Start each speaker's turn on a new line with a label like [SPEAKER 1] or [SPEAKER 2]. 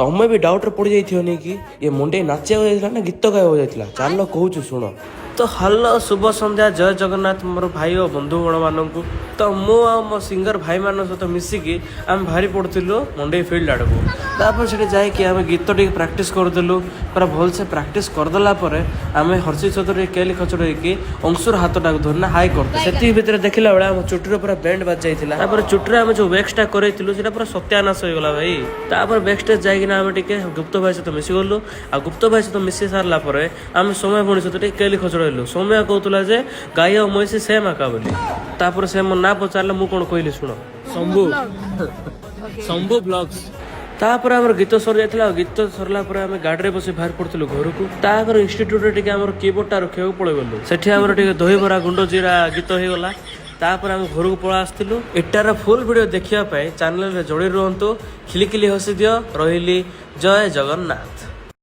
[SPEAKER 1] ତମେ ବି ଡାଉଟ୍ରେ ପଡ଼ି ଯାଇଥିବନି କି ଇଏ ମୁଣ୍ଡେଇ ନାଚିବାକୁ ଯାଇଥିଲା ନା ଗୀତ ଗାଇବାକୁ ଯାଇଥିଲା? ଚାଲ କହୁଛୁ ଶୁଣ। ତ ହ୍ୟାଲୋ, ଶୁଭ ସନ୍ଧ୍ୟା, ଜୟ ଜଗନ୍ନାଥ ମୋର ଭାଇ ଓ ବନ୍ଧୁଗଣମାନଙ୍କୁ। ତ ମୁଁ ଆଉ ମୋ ସିଙ୍ଗର ଭାଇମାନଙ୍କ ସହିତ ମିଶିକି ଆମେ ବାହାରି ପଡ଼ୁଥିଲୁ ମୁଣ୍ଡେଇ ଫିଲ୍ଡ ଆଡ଼କୁ। ତାପରେ ସେଠି ଯାଇକି ଆମେ ଗୀତ ଟିକେ ପ୍ରାକ୍ଟିସ୍ କରୁଥିଲୁ। ପୁରା ଭଲସେ ପ୍ରାକ୍ଟିସ୍ କରିଦେଲା ପରେ ଆମେ ହର୍ଷି ସହିତ ଟିକେ କେଲି ଖଚଡ଼ ହେଇକି ଅଂଶୁର ହାତଟାକୁ ଧରିନା ହାଇ କରିଥିଲୁ। ସେତିକି ଭିତରେ ଦେଖିଲା ବେଳେ ଆମ ଚୁଟିର ପୁରା ବ୍ୟାଣ୍ଡ ବାଜି ଯାଇଥିଲା। ତାପରେ ଚୁଟିରେ ଆମେ ଯେଉଁ ୱେକ୍ସଟା କରେଇଥିଲୁ ସେଇଟା ପୁରା ସତ୍ୟାନାଶ ହେଇଗଲା ଭାଇ। ତାପରେ ବ୍ୟାକ୍ ଷ୍ଟେଜ୍ ଯାଇକିନା ଆମେ ଟିକେ ଗୁପ୍ତ ଭାଇ ସହିତ ମିଶିଗଲୁ। ଆଉ ଗୁପ୍ତ ଭାଇ ସହିତ ମିଶି ସାରିଲା ପରେ ଆମେ ସୌମ୍ୟ ଭଉଣୀ ସହିତ ଟିକେ କେଲି ଖଚଡ଼ ହେଲୁ। ସୌମ୍ୟ କହୁଥିଲା ଯେ ଗାଈ ଆଉ ମଇଁଷି ସେମ୍ ଆକା ବୋଲି। ତାପରେ ସେ ମୋ ନାଁ ପଚାରିଲା, ମୁଁ କ'ଣ କହିଲି ଶୁଣ, ଶମ୍ଭୁ ବ୍ଲଗ୍ସ। ତାପରେ ଆମର ଗୀତ ସରି ଯାଇଥିଲା। ଆଉ ଗୀତ ସରିଲା ପରେ ଆମେ ଗାଡ଼ିରେ ବସି ବାହାରି ପଡ଼ୁଥିଲୁ ଘରକୁ। ତାପରେ ଇନଷ୍ଟିଟ୍ୟୁଟରେ ଟିକେ ଆମର କିବୋର୍ଡଟା ରଖିବାକୁ ପଳେଇଗଲୁ। ସେଠି ଆମର ଟିକେ ଦହିବରା ଗୁଣ୍ଡ ଜିରା ଗୀତ ହେଇଗଲା। ତାପରେ ଆମେ ଘରକୁ ପଳେଇ ଆସିଥିଲୁ। ଏଟାର ଫୁଲ୍ ଭିଡ଼ିଓ ଦେଖିବା ପାଇଁ ଚ୍ୟାନେଲରେ ଯୋଡ଼ି ରୁହନ୍ତୁ। ଖିଲିଖିଲି ହସି ଦିଅ। ରହିଲି, ଜୟ ଜଗନ୍ନାଥ।